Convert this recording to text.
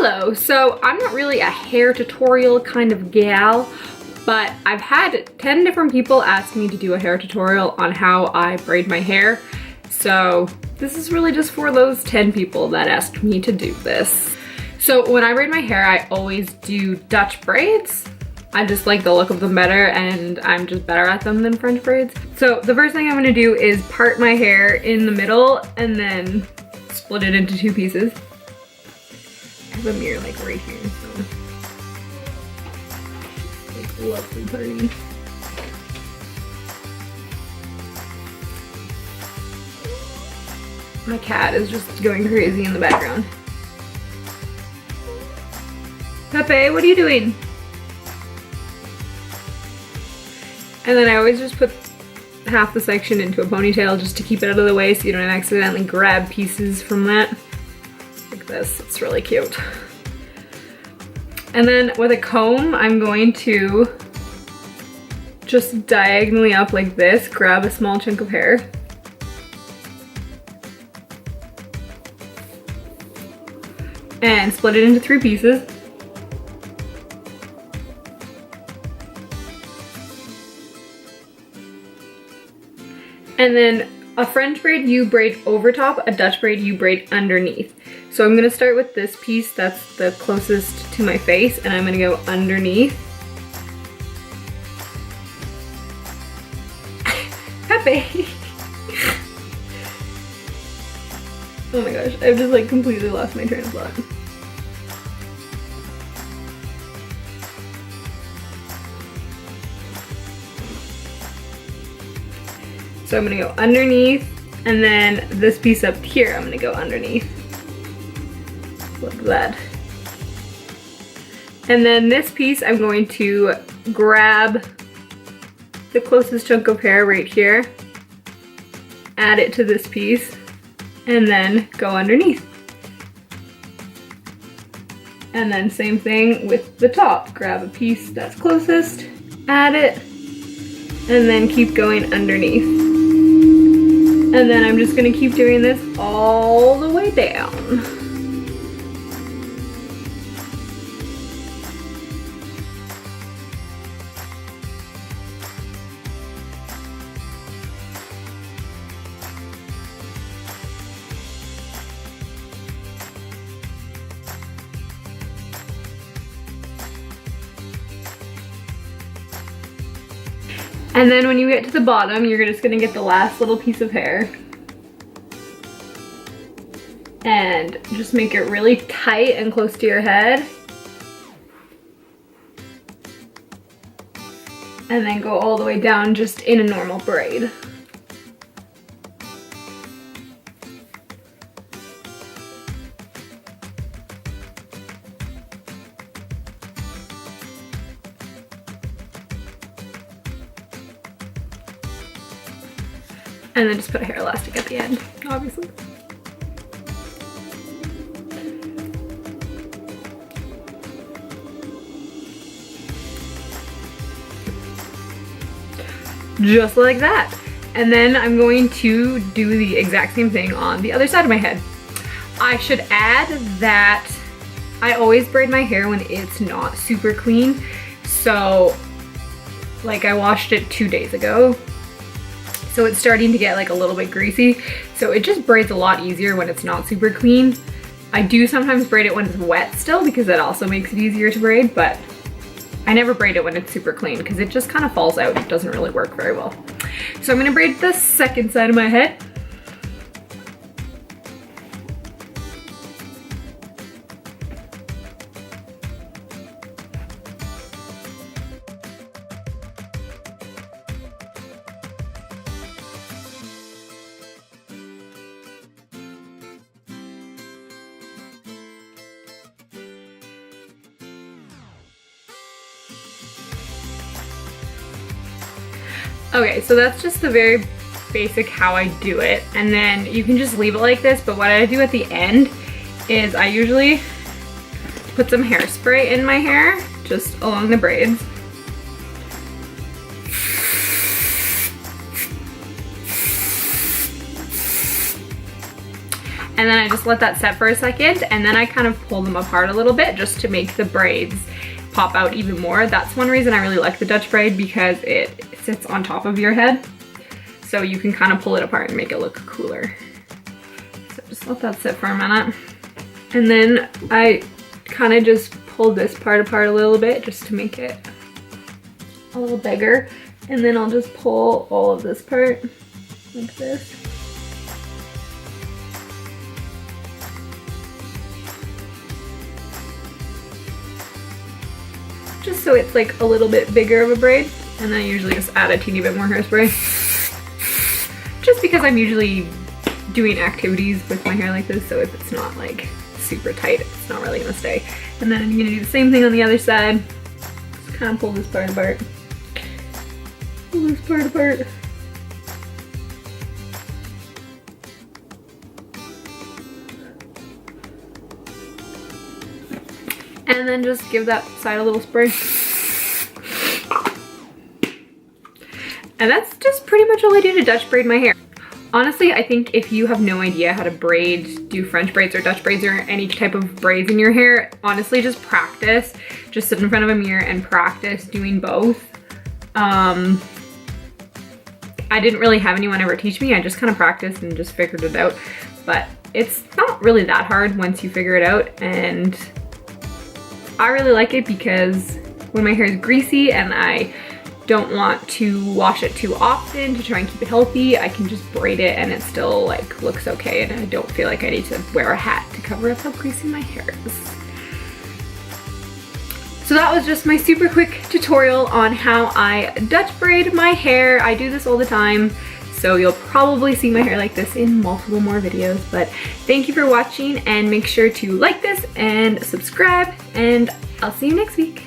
Hello, so I'm not really a hair tutorial kind of gal, but I've had 10 different people ask me to do a hair tutorial on how I braid my hair. So this is really just for those 10 people that asked me to do this. So when I braid my hair, I always do Dutch braids. I just like the look of them better, and I'm just better at them than French braids. So the first thing I'm gonna do is part my hair in the middle and then split it into 2 pieces. I have a mirror like right here, so like lovely party. My cat is just going crazy in the background. Pepe, what are you doing? And then I always just put half the section into a ponytail just to keep it out of the way so you don't accidentally grab pieces from that. Like this, it's really cute. And then with a comb, I'm going to just diagonally up like this, grab a small chunk of hair. And split it into 3 pieces. And then a French braid you braid over top, a Dutch braid you braid underneath. So I'm gonna start with this piece that's the closest to my face, and I'm gonna go underneath. Pepe! Oh my gosh, I've just like completely lost my train of thought. So I'm gonna go underneath, and then this piece up here, I'm gonna go underneath. Like that. And then this piece, I'm going to grab the closest chunk of hair right here, add it to this piece, and then go underneath. And then same thing with the top. Grab a piece that's closest, add it, and then keep going underneath. And then I'm just gonna keep doing this all the way down. And then when you get to the bottom, you're just gonna get the last little piece of hair and just make it really tight and close to your head. And then go all the way down just in a normal braid. And then just put a hair elastic at the end, obviously. Just like that. And then I'm going to do the exact same thing on the other side of my head. I should add that I always braid my hair when it's not super clean. So, like, I washed it 2 days ago. So it's starting to get like a little bit greasy. So it just braids a lot easier when it's not super clean. I do sometimes braid it when it's wet still because that also makes it easier to braid, but I never braid it when it's super clean because it just kind of falls out. It doesn't really work very well. So I'm gonna braid the second side of my head. Okay, so that's just the very basic how I do it. And then you can just leave it like this, but what I do at the end is I usually put some hairspray in my hair, just along the braids. And then I just let that set for a second, and then I kind of pull them apart a little bit just to make the braids pop out even more. That's one reason I really like the Dutch braid, because it sits on top of your head. So you can kind of pull it apart and make it look cooler. So just let that sit for a minute. And then I kind of just pull this part apart a little bit just to make it a little bigger. And then I'll just pull all of this part like this. Just so it's like a little bit bigger of a braid. And then I usually just add a teeny bit more hairspray. Just because I'm usually doing activities with my hair like this, so if it's not like super tight, it's not really gonna stay. And then I'm gonna do the same thing on the other side. Just kind of pull this part apart. Pull this part apart. And then just give that side a little spray. And that's just pretty much all I do to Dutch braid my hair. Honestly, I think if you have no idea how to braid, do French braids or Dutch braids or any type of braids in your hair, honestly just practice. Just sit in front of a mirror and practice doing both. I didn't really have anyone ever teach me. I just kind of practiced and just figured it out. But it's not really that hard once you figure it out, and I really like it because when my hair is greasy and I don't want to wash it too often to try and keep it healthy, I can just braid it and it still like looks okay, and I don't feel like I need to wear a hat to cover up how greasy my hair is. So that was just my super quick tutorial on how I Dutch braid my hair. I do this all the time, so you'll probably see my hair like this in multiple more videos. But thank you for watching, and make sure to like this and subscribe, and I'll see you next week.